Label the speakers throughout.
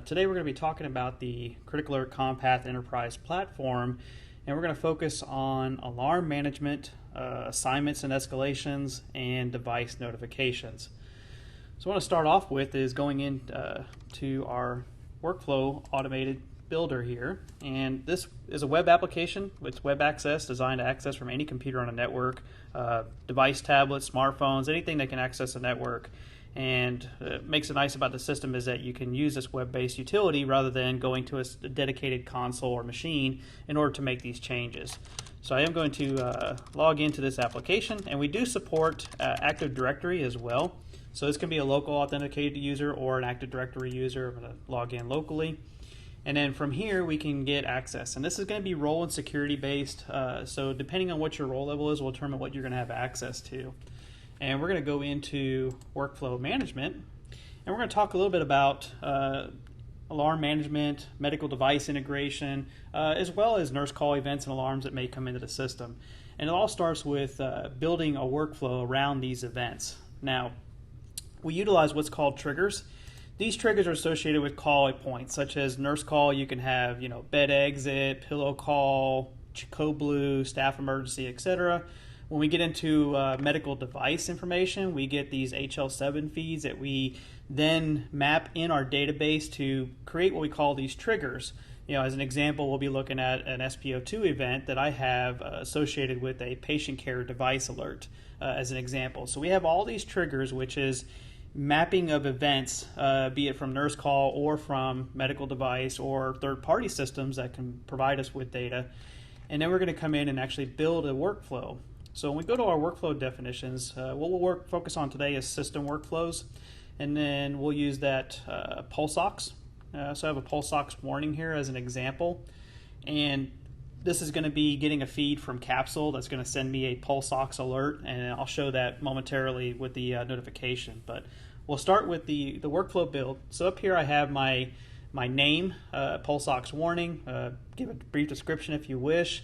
Speaker 1: Today we're going to be talking about the Critical Alert CommonPath Enterprise platform, and we're going to focus on alarm management, assignments and escalations, and device notifications. So what I want to start off with is going to our workflow automated builder here, and this is a web application with web access designed to access from any computer on a network, device, tablets, smartphones, anything that can access a network. And what makes it nice about the system is that you can use this web-based utility rather than going to a dedicated console or machine in order to make these changes. So I am going to log into this application, and we do support Active Directory as well. So this can be a local authenticated user or an Active Directory user. I'm going to log in locally. And then from here we can get access. And this is going to be role and security based. So depending on what your role level is will determine what you're going to have access to. And we're going to go into workflow management, and we're going to talk a little bit about alarm management, medical device integration, as well as nurse call events and alarms that may come into the system. And it all starts with building a workflow around these events. Now, we utilize what's called triggers. These triggers are associated with call points, such as nurse call. You can have, bed exit, pillow call, code blue, staff emergency, etc. When we get into medical device information, we get these HL7 feeds that we then map in our database to create what we call these triggers. As an example, we'll be looking at an SPO2 event that I have associated with a patient care device alert as an example. So we have all these triggers, which is mapping of events, be it from nurse call or from medical device or third-party systems that can provide us with data. And then we're going to come in and actually build a workflow. So when we go to our workflow definitions, what we'll focus on today is system workflows, and then we'll use that pulse ox. So I have a pulse ox warning here as an example, and this is going to be getting a feed from Capsule that's going to send me a pulse ox alert, and I'll show that momentarily with the notification. But we'll start with the workflow build. So up here I have my name, pulse ox warning, give a brief description if you wish.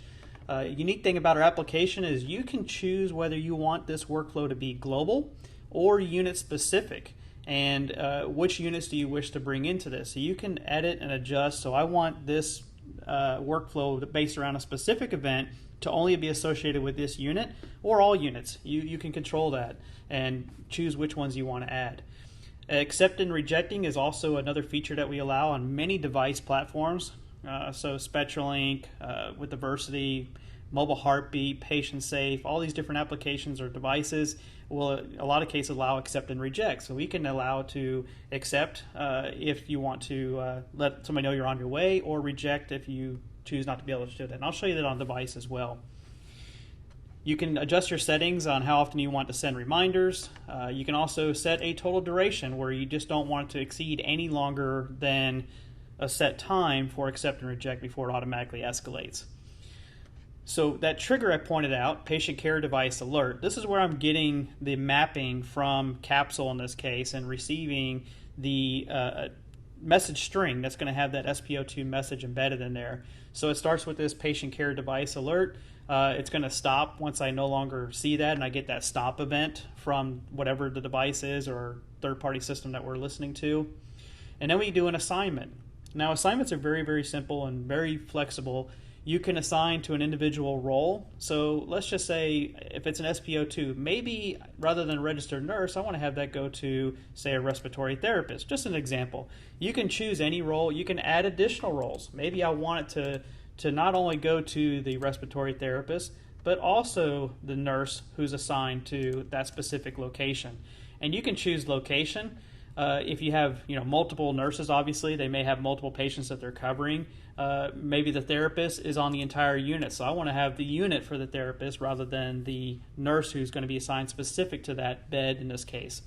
Speaker 1: Unique thing about our application is you can choose whether you want this workflow to be global or unit specific, and which units do you wish to bring into this. So you can edit and adjust. So I want this workflow based around a specific event to only be associated with this unit or all units. You can control that and choose which ones you want to add. Accept and rejecting is also another feature that we allow on many device platforms. So SpectraLink, with Diversity, Mobile Heartbeat, Patient Safe, all these different applications or devices will, in a lot of cases, allow accept and reject. So we can allow to accept if you want to let somebody know you're on your way, or reject if you choose not to be able to do that. And I'll show you that on device as well. You can adjust your settings on how often you want to send reminders. You can also set a total duration where you just don't want it to exceed any longer than a set time for accept and reject before it automatically escalates. So that trigger I pointed out, patient care device alert, this is where I'm getting the mapping from Capsule in this case and receiving the message string that's going to have that SPO2 message embedded in there. So it starts with this patient care device alert. It's going to stop once I no longer see that, and I get that stop event from whatever the device is or third-party system that we're listening to. And then we do an assignment. Now, assignments are very, very simple and very flexible. You can assign to an individual role. So let's just say if it's an SPO2, maybe rather than a registered nurse, I want to have that go to, say, a respiratory therapist. Just an example. You can choose any role. You can add additional roles. Maybe I want it to not only go to the respiratory therapist, but also the nurse who's assigned to that specific location. And you can choose location. If you have multiple nurses, obviously they may have multiple patients that they're covering. Maybe the therapist is on the entire unit, so I want to have the unit for the therapist rather than the nurse who's going to be assigned specific to that bed in this case.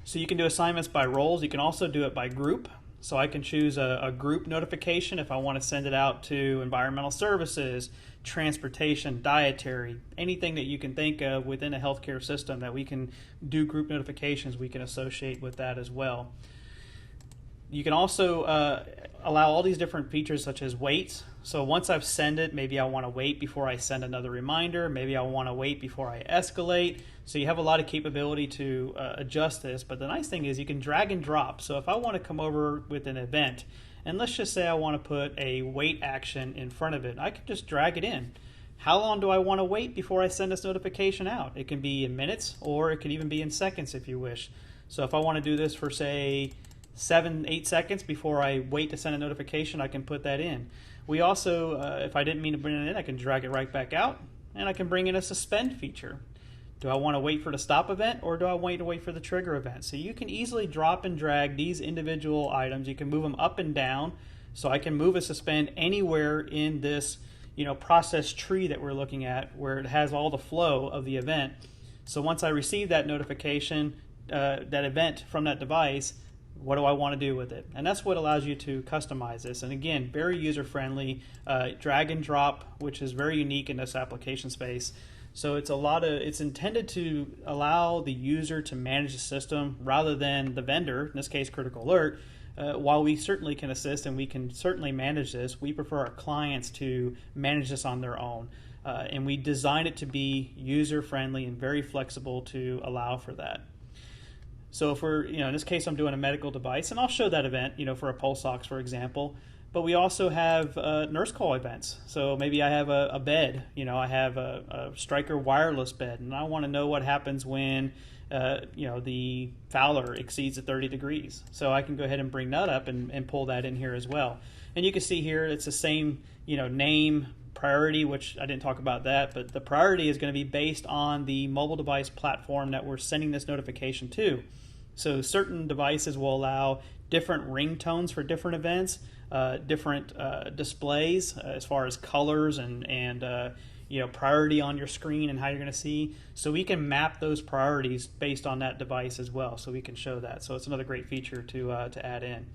Speaker 1: So you can do assignments by roles. You can also do it by group. So I can choose a group notification if I want to send it out to environmental services, transportation, dietary, anything that you can think of within a healthcare system that we can do group notifications, we can associate with that as well. You can also allow all these different features such as waits. So once I've sent it, maybe I want to wait before I send another reminder. Maybe I want to wait before I escalate. So you have a lot of capability to adjust this. But the nice thing is you can drag and drop. So if I want to come over with an event, and let's just say I want to put a wait action in front of it, I can just drag it in. How long do I want to wait before I send this notification out? It can be in minutes, or it can even be in seconds if you wish. So if I want to do this for, say, 7-8 seconds before I wait to send a notification, I can put that in. We also, if I didn't mean to bring it in, I can drag it right back out, and I can bring in a suspend feature. Do I want to wait for the stop event, or do I want to wait for the trigger event? So you can easily drop and drag these individual items. You can move them up and down. So I can move a suspend anywhere in this process tree that we're looking at, where it has all the flow of the event. So once I receive that notification, that event from that device, what do I want to do with it? And that's what allows you to customize this. And again, very user-friendly, drag and drop, which is very unique in this application space. So it's intended to allow the user to manage the system rather than the vendor, in this case Critical Alert. While we certainly can assist and we can certainly manage this, we prefer our clients to manage this on their own. And we design it to be user-friendly and very flexible to allow for that. So if we're, in this case, I'm doing a medical device, and I'll show that event, for a pulse ox, for example. But we also have nurse call events. So maybe I have a bed, I have a Stryker wireless bed, and I want to know what happens when, the Fowler exceeds the 30 degrees. So I can go ahead and bring that up and pull that in here as well. And you can see here it's the same, name, priority, which I didn't talk about that, but the priority is going to be based on the mobile device platform that we're sending this notification to. So certain devices will allow different ringtones for different events, different displays as far as colors and priority on your screen and how you're going to see. So we can map those priorities based on that device as well. So we can show that. So it's another great feature to add in.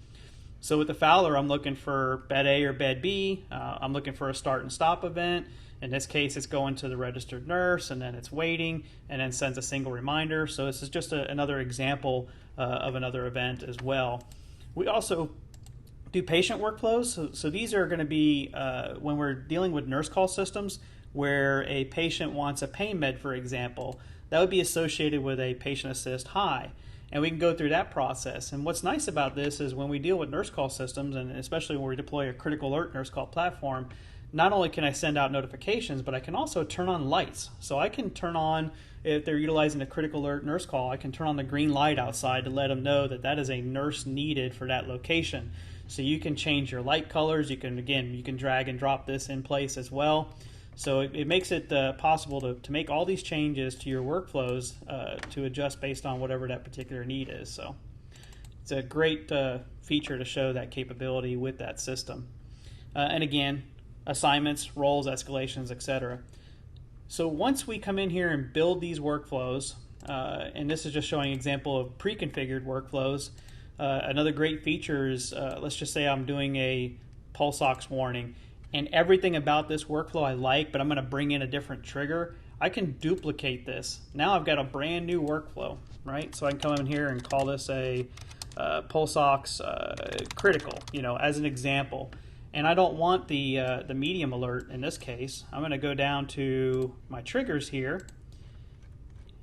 Speaker 1: So with the Fowler, I'm looking for bed A or bed B. I'm looking for a start and stop event. In this case, it's going to the registered nurse, and then it's waiting, and then sends a single reminder. So this is just another example of another event as well. We also do patient workflows. So these are going to be when we're dealing with nurse call systems where a patient wants a pain med, for example. That would be associated with a patient assist high. And we can go through that process. And what's nice about this is when we deal with nurse call systems, and especially when we deploy a Critical Alert nurse call platform, not only can I send out notifications, but I can also turn on lights. So I can turn on, if they're utilizing a Critical Alert nurse call, I can turn on the green light outside to let them know that that is a nurse needed for that location. So you can change your light colors. You can drag and drop this in place as well. So it makes it possible to make all these changes to your workflows to adjust based on whatever that particular need is. So it's a great feature to show that capability with that system. And again, assignments, roles, escalations, etc. So once we come in here and build these workflows, and this is just showing an example of pre-configured workflows, another great feature is, let's just say I'm doing a pulse ox warning, and everything about this workflow I like, but I'm going to bring in a different trigger. I can duplicate this. Now I've got a brand new workflow, right? So I can come in here and call this a pulse ox critical, as an example. And I don't want the medium alert in this case. I'm going to go down to my triggers here,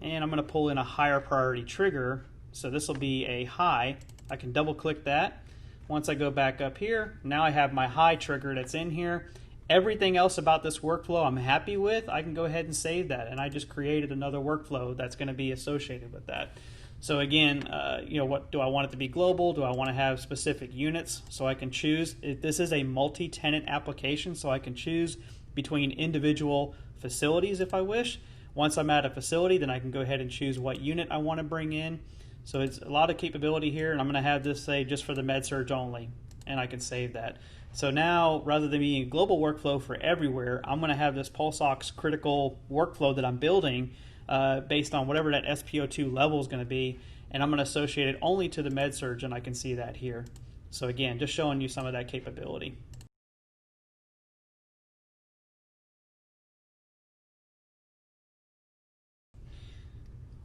Speaker 1: and I'm going to pull in a higher priority trigger. So this will be a high. I can double click that. Once I go back up here, now I have my high trigger that's in here. Everything else about this workflow I'm happy with. I can go ahead and save that, and I just created another workflow that's going to be associated with that. So again, what do I want it to be global? Do I want to have specific units? So I can choose. This is a multi-tenant application, so I can choose between individual facilities if I wish. Once I'm at a facility, then I can go ahead and choose what unit I want to bring in. So it's a lot of capability here, and I'm going to have this say just for the med surge only, and I can save that. So now, rather than being a global workflow for everywhere, I'm going to have this pulse ox critical workflow that I'm building based on whatever that SPO2 level is going to be, and I'm going to associate it only to the med surge, and I can see that here. So again, just showing you some of that capability.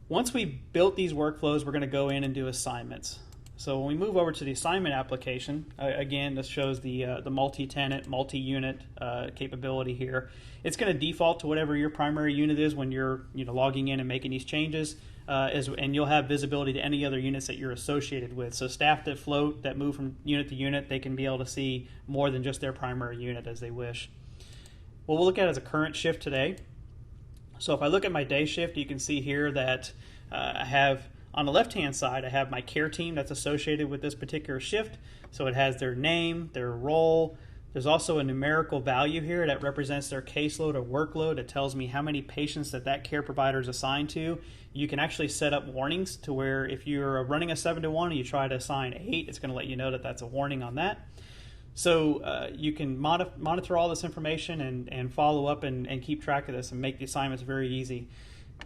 Speaker 1: Once we built these workflows, we're going to go in and do assignments. So when we move over to the assignment application, again, this shows the multi-tenant, multi-unit capability here. It's going to default to whatever your primary unit is when you're logging in and making these changes, and you'll have visibility to any other units that you're associated with. So staff that float, that move from unit to unit, they can be able to see more than just their primary unit as they wish. What we'll look at is a current shift today. So if I look at my day shift, you can see here that I have, on the left-hand side, I have my care team that's associated with this particular shift. So it has their name, their role. There's also a numerical value here that represents their caseload or workload. It tells me how many patients that care provider is assigned to. You can actually set up warnings to where if you're running a 7-to-1 and you try to assign 8, it's going to let you know that that's a warning on that. So you can monitor all this information and follow up and keep track of this and make the assignments very easy.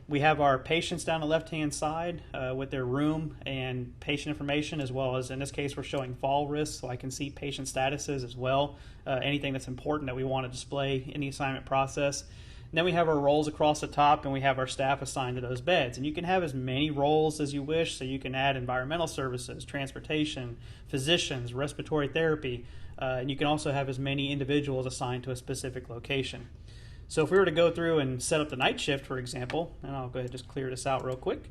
Speaker 1: We have our patients down the left-hand side with their room and patient information, as well as, in this case, we're showing fall risks, so I can see patient statuses as well, anything that's important that we want to display in the assignment process. And then we have our roles across the top, and we have our staff assigned to those beds. And you can have as many roles as you wish, so you can add environmental services, transportation, physicians, respiratory therapy, and you can also have as many individuals assigned to a specific location. So if we were to go through and set up the night shift, for example, and I'll go ahead and just clear this out real quick.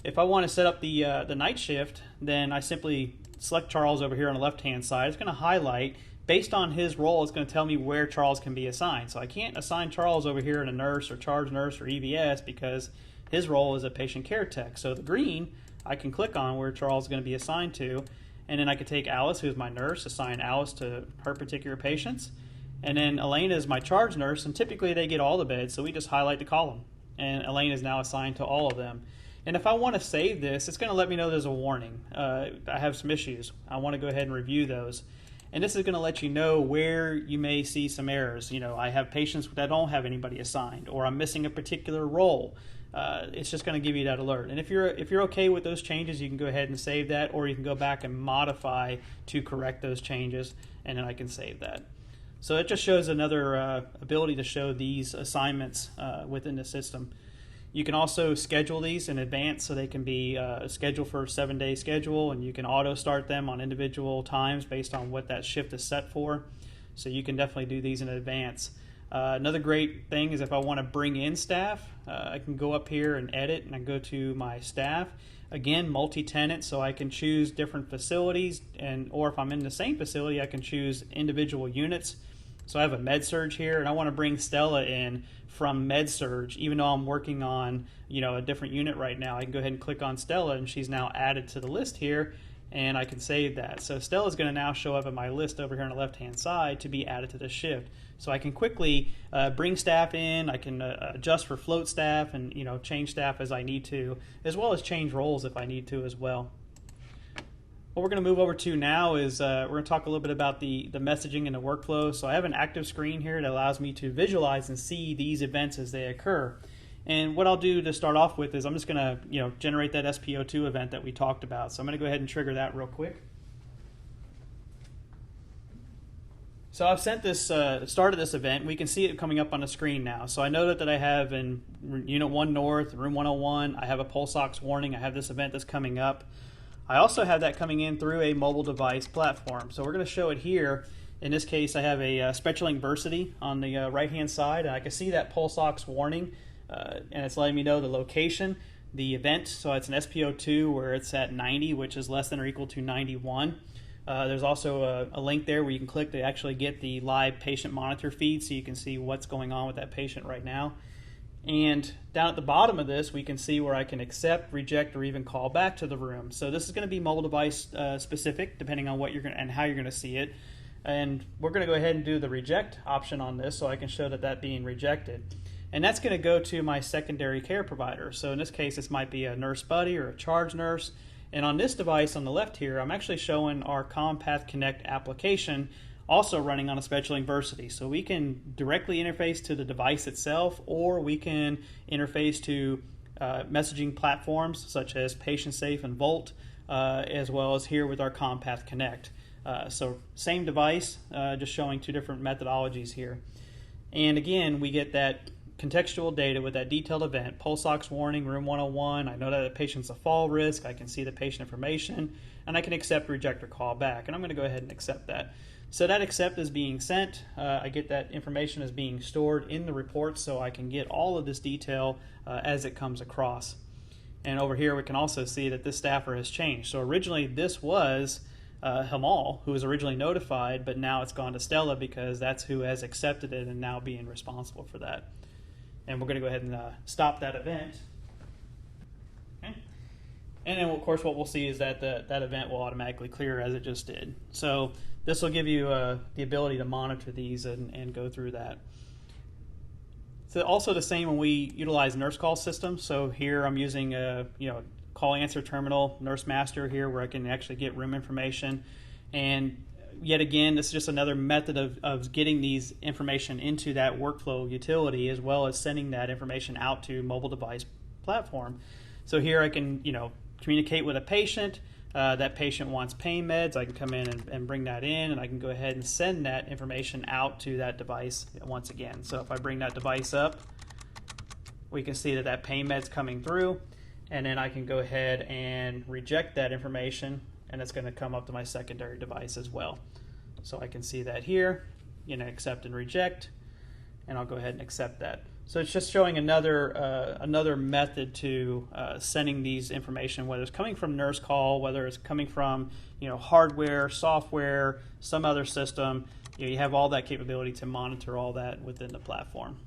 Speaker 1: If I want to set up the night shift, then I simply select Charles over here on the left-hand side. It's going to highlight, based on his role, it's going to tell me where Charles can be assigned. So I can't assign Charles over here in a nurse or charge nurse or EVS because his role is a patient care tech. So the green, I can click on where Charles is going to be assigned to, and then I could take Alice, who's my nurse, assign Alice to her particular patients. And then Elena is my charge nurse, and typically they get all the beds, so we just highlight the column. And Elena is now assigned to all of them. And if I want to save this, it's going to let me know there's a warning. I have some issues. I want to go ahead and review those. And this is going to let you know where you may see some errors. I have patients that don't have anybody assigned, or I'm missing a particular role. It's just going to give you that alert. And if you're okay with those changes, you can go ahead and save that, or you can go back and modify to correct those changes, and then I can save that. So it just shows another ability to show these assignments within the system. You can also schedule these in advance, so they can be scheduled for a 7-day schedule, and you can auto start them on individual times based on what that shift is set for. So you can definitely do these in advance. Another great thing is if I want to bring in staff, I can go up here and edit, and I go to my staff. Again, multi-tenant, so I can choose different facilities, or if I'm in the same facility, I can choose individual units. So I have a med-surg here, and I want to bring Stella in from med-surg, even though I'm working on a different unit right now. I can go ahead and click on Stella, and she's now added to the list here, and I can save that. So Stella's going to now show up in my list over here on the left-hand side to be added to the shift. So I can quickly bring staff in, I can adjust for float staff and change staff as I need to, as well as change roles if I need to as well. What we're going to move over to now is we're going to talk a little bit about the messaging and the workflow. So I have an active screen here that allows me to visualize and see these events as they occur. And what I'll do to start off with is I'm just going to generate that SPO2 event that we talked about. So I'm going to go ahead and trigger that real quick. So I've started this event. We can see it coming up on the screen now. So I know that I have in Unit 1 North, Room 101, I have a pulse ox warning. I have this event that's coming up. I also have that coming in through a mobile device platform. So we're going to show it here. In this case, I have a SpectraLink Versity on the right-hand side. And I can see that pulse ox warning, and it's letting me know the location, the event. So it's an SPO2 where it's at 90, which is less than or equal to 91. There's also a link there where you can click to actually get the live patient monitor feed so you can see what's going on with that patient right now. And down at the bottom of this, we can see where I can accept, reject, or even call back to the room. So this is going to be mobile device specific, depending on what you're going and how you're going to see it. And we're going to go ahead and do the reject option on this, so I can show that being rejected. And that's going to go to my secondary care provider. So in this case, this might be a nurse buddy or a charge nurse. And on this device on the left here, I'm actually showing our CommonPath Connect application, also running on a SpectraLink Versity. So we can directly interface to the device itself, or we can interface to messaging platforms such as PatientSafe and Volt, as well as here with our CommonPath Connect. So same device, just showing two different methodologies here. And again, we get that contextual data with that detailed event, pulse ox warning, room 101. I know that the patient's a fall risk. I can see the patient information, and I can accept, reject, or call back. And I'm going to go ahead and accept that. So that accept is being sent. I get that information is being stored in the report, so I can get all of this detail as it comes across. And over here we can also see that this staffer has changed. So originally this was Hamal, who was originally notified, but now it's gone to Stella because that's who has accepted it and now being responsible for that. And we're going to go ahead and stop that event. Okay. And then, of course, what we'll see is that that event will automatically clear as it just did. So this will give you the ability to monitor these and go through that. So also the same when we utilize nurse call systems. So here I'm using a call answer terminal, nurse master here, where I can actually get room information. And yet again, this is just another method of getting these information into that workflow utility, as well as sending that information out to mobile device platform. So here I can communicate with a patient. That patient wants pain meds. I can come in and bring that in, and I can go ahead and send that information out to that device once again. So if I bring that device up, we can see that pain med's coming through. And then I can go ahead and reject that information, and it's going to come up to my secondary device as well. So I can see that here, accept and reject, and I'll go ahead and accept that. So it's just showing another method to sending these information, whether it's coming from nurse call, whether it's coming from hardware, software, some other system. You have all that capability to monitor all that within the platform.